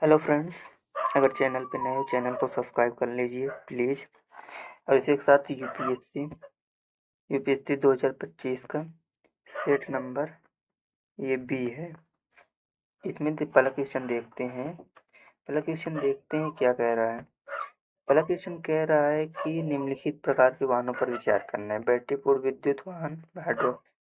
Hello friends, अगर channel पे नए हो चैनल को सब्सक्राइब कर लीजिए प्लीज़। और इसी के साथ यूपीएससी 2025 का सेट नंबर ये बी है। इसमें पहला क्वेश्चन देखते हैं। क्या कह रहा है। पहला क्वेश्चन कह रहा है कि निम्नलिखित प्रकार के वाहनों पर विचार करना है। बैटरी पूर्ण विद्युत वाहन,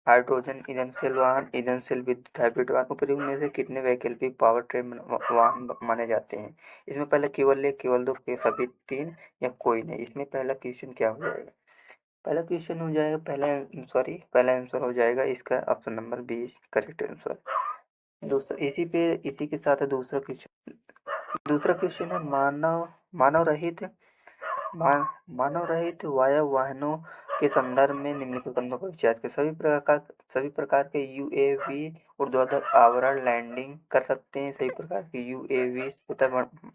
हाइड्रोजन ईंधन सेल वाहन, ईंधन सेल विद्युत हाइब्रिड वाहन। उपयुक्त में से कितने वैकल्पिक पावर ट्रेन वाहन माने जाते हैं। इसमें पहले केवल एक, केवल दो, के सभी तीन या कोई नहीं। इसमें पहला क्वेश्चन क्या हो जाएगा। पहला आंसर हो जाएगा इसका option number B correct answer. इसी के साथ है दूसरा क्वेश्चन है मानव रहित मानव रहित वायु वाहनों के संदर्भ में निम्नलिखित कथनों पर विचार करें। सभी प्रकार के यूएवी ऊर्ध्वाधर आवरण लैंडिंग कर सकते हैं। सभी प्रकार के यूएवी उतर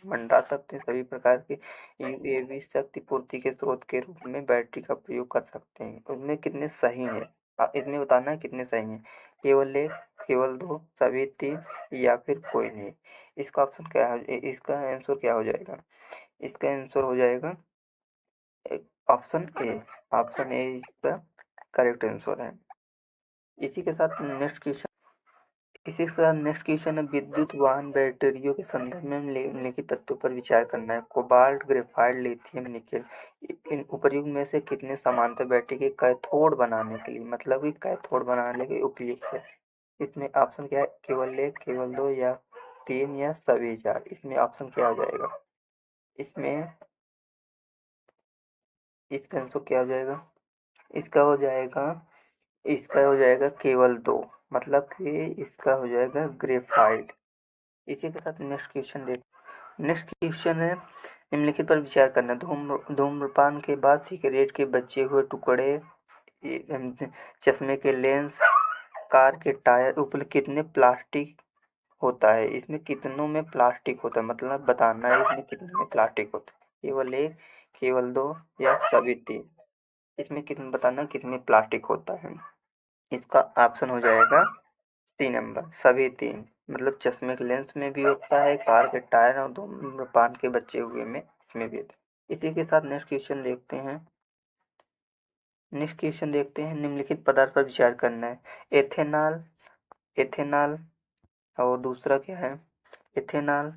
मंडरा सकते हैं। सभी प्रकार के यूएवी शक्ति पूर्ति के स्रोत के रूप में बैटरी का प्रयोग कर सकते हैं। उनमें कितने सही हैं, इसमें बताना है कितने सही हैं। केवल एक, केवल दो, सभी तीन या फिर कोई नहीं। इसका इसका आंसर क्या हो जाएगा। इसका आंसर हो जाएगा ऑप्शन ए। ऑप्शन ए इसका करेक्ट आंसर है। इसी के साथ नेक्स्ट क्वेश्चन है विद्युत वाहन बैटरियों के संदर्भ में निम्नलिखित तत्वों पर विचार करना है। Cobalt, graphite, lithium, nickel. इन उपर्युक्त में से कितने समानांतर बैटरी के कैथोड बनाने के लिए, मतलब कि कैथोड बनाने के उपयुक्त है। इसमें ऑप्शन क्या है, केवल एक, केवल दो या तीन या सभी चार। इसमें ऑप्शन क्या हो जाएगा। इसमें इसका आंसर क्या हो जाएगा। इसका हो जाएगा इसका हो जाएगा केवल दो, मतलब कि इसका हो जाएगा ग्रेफाइट। इसी के साथ नेक्स्ट क्वेश्चन है निम्नलिखित पर विचार करना। धूम्रपान के बाद सिगरेट के बचे हुए टुकड़े, चश्मे के लेंस, कार के टायर उपल कितने प्लास्टिक होता है। इसमें कितनों में प्लास्टिक होता है, मतलब बताना है इसमें कितने में प्लास्टिक होता है। केवल एक, केवल दो या सभी तीन। इसमें कितने बताना कितने प्लास्टिक होता है। इसका ऑप्शन हो जाएगा 3 नंबर, सभी तीन। मतलब चश्मे के लेंस में भी होता है, कार के टायर और धूम्रपान के बचे हुए में इसमें भी होता है। इसी के साथ नेक्स्ट क्वेश्चन देखते हैं। निम्नलिखित पदार्थ पर विचार करना है। एथेनॉल एथेनॉल और दूसरा क्या है, एथेनॉल,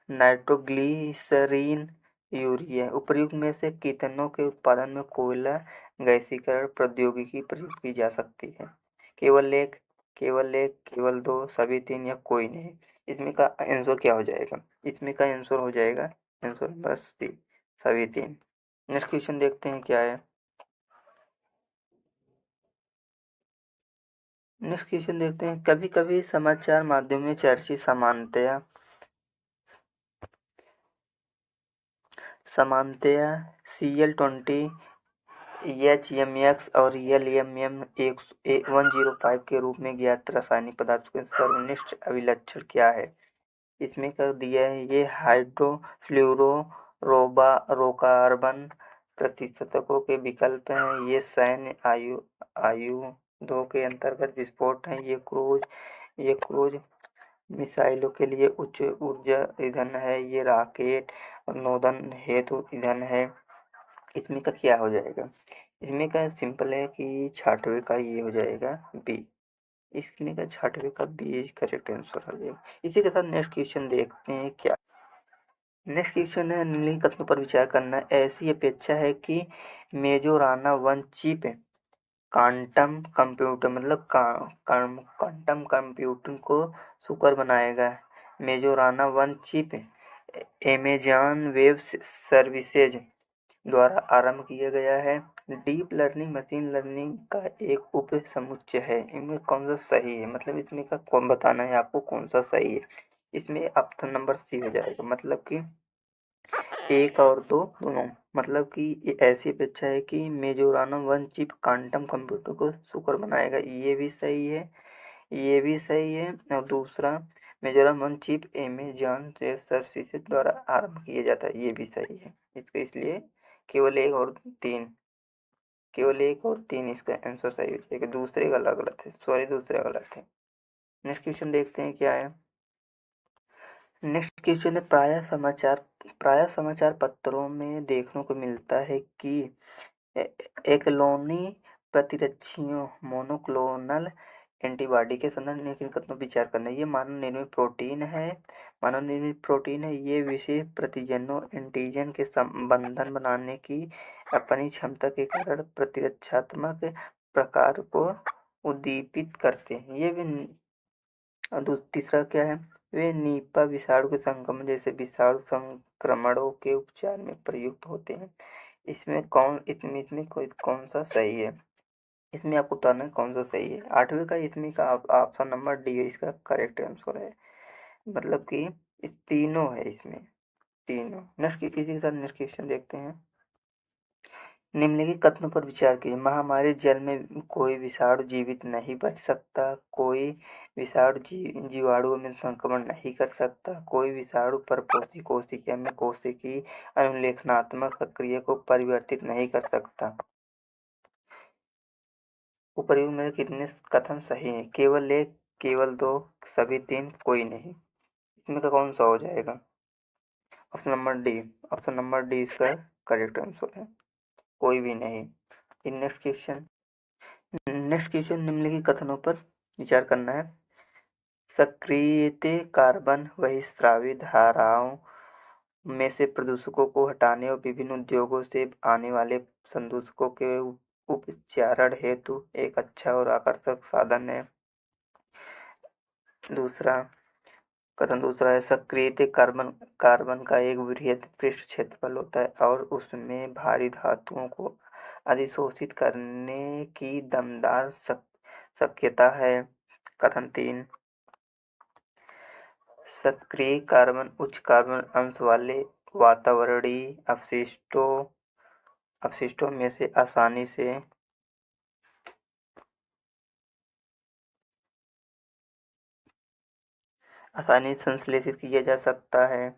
नाइट्रोग्लिसरीन, यूरिया। उपर्युक्त में से कितनों के उत्पादन में कोयला गैसीकरण प्रौद्योगिकी प्रयुक्त की जा सकती है। केवल एक, केवल दो, सभी तीन या कोई नहीं। इसमें का आंसर क्या हो जाएगा। इसमें का आंसर हो जाएगा आंसर नंबर सी, सभी तीन। नेक्स्ट क्वेश्चन देखते हैं क्या है। कभी कभी समाचार माध्यम में चर्चित समानतया CL20, HMX और LMM 105 के रूप में ज्ञात रासायनिक पदार्थ के सर्वनिष्ठ अभिलक्षण क्या है। इसमें कर दिया है ये हाइड्रोफ्लोरोकार्बन प्रतिशतकों के विकल्प हैं। ये सैन्य आयुधों के अंतर्गत विस्फोट हैं। ये क्रूज मिसाइलों के लिए उच्च ऊर्जा ईंधन है। ये रॉकेट और नौदन हेतु ईंधन है। इसमें का क्या हो जाएगा। इसमें का सिंपल है कि छठवें का ये हो जाएगा बी। इसमें का छठवें का बी करेक्ट आंसर हो जाएगा। इसी के साथ नेक्स्ट क्वेश्चन देखते हैं क्या। नेक्स्ट क्वेश्चन है निम्नलिखित कथनों पर विचार करना है। ऐसी अपेक्षा है कि Majorana one chip quantum computer, मतलब क्वांटम कंप्यूटिंग को सुकर बनाएगा। Majorana one chip Amazon web services द्वारा आरंभ किया गया है। डीप लर्निंग मशीन लर्निंग का एक उप समुच्चय है। इनमें कौन सा सही है, मतलब इसमें का कौन बताना है आपको कौन सा सही है। इसमें ऑप्शन नंबर सी हो जाएगा, मतलब कि एक और दो दोनों। मतलब कि ये ऐसी अपेक्षा है कि Majorana one chip quantum computer को सुकर बनाएगा। ये भी सही है, ये भी सही है। और दूसरा Majorana one chip Amazon web services द्वारा आरंभ किया जाता है, ये भी सही है। इसको इसलिए केवल एक और तीन इसका आंसर सही हो जाएगा। दूसरे गलत है, दूसरे गलत है। नेक्स्ट क्वेश्चन देखते हैं क्या है। नेक्स्ट क्वेश्चन है, प्रायः समाचार पत्रों में देखने को मिलता है कि एकलौनी प्रतिरक्षियों मोनोक्लोनल एंटीबॉडी के संदर्भ में किन कथनों पर विचार करना है। ये मानव निर्मित प्रोटीन है। ये विशेष प्रतिजनों एंटीजन के बंधन बनाने की अपनी क्षमता के कारण प्रतिरक्षात्मक प्रकार को उद्दीपित करते हैं। ये भी तीसरा क्या है, वे नीपा विषाणु के संक्रमण जैसे विषाणु संक्रमणों के उपचार में प्रयुक्त होते हैं। इसमें कोई कौन सा सही है, इसमें आपको बताना है कौन सा सही है। 8वें का इसमें का ऑप्शन नंबर डी है इसका करेक्ट आंसर है, मतलब कि इस तीनों है इसमें, तीनों। नेक्स्ट इसी के साथ नेक्स्ट क्वेश्चन देखते हैं। निम्नलिखित कथनों पर विचार कीजिए। महामारी जल में कोई विषाणु जीवित नहीं बच सकता, कोई विषाणु जीवाणुओं में संक्रमण नहीं कर सकता, कोई विषाणु परपोषी कोशिका में कोशिकीय अनुलेखनात्मक प्रक्रिया को परिवर्तित नहीं कर सकता। उपर्युक्त में कितने कथन सही हैं? केवल एक, केवल दो, सभी तीन, कोई नहीं। इसमें का कौन सा हो जाएगा? Option number D. Option number D इसका करेक्ट आंसर है, कोई भी नहीं। नेक्स्ट क्वेश्चन निम्नलिखित कथनों पर विचार करना है। सक्रियत कार्बन बहिस्रावी धाराओं में से प्रदूषकों को हटाने और विभिन्न उद्योगों से आने वाले संदूषकों के उपचारण हेतु एक अच्छा और आकर्षक साधन है। दूसरा है, सक्रियत कार्बन का एक वृहद पृष्ठ क्षेत्रफल होता है और उसमें भारी धातुओं को अधिशोषित करने की दमदार शक्यता है। कथन 3, सक्रिय कार्बन उच्च कार्बन अंश वाले वातावरणीय अपशिष्टों में से आसानी संश्लेषित किया जा सकता है।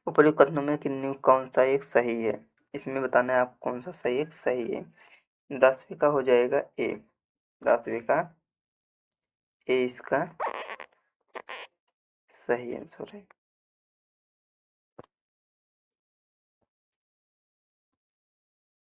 उपर्युक्त कथनों में किन्हीं कौन सा एक सही है? इसमें बताना है आप कौन सा सही एक सही है। 10वीं का हो जाएगा ए। 10वीं का ए इसका सही आंसर है।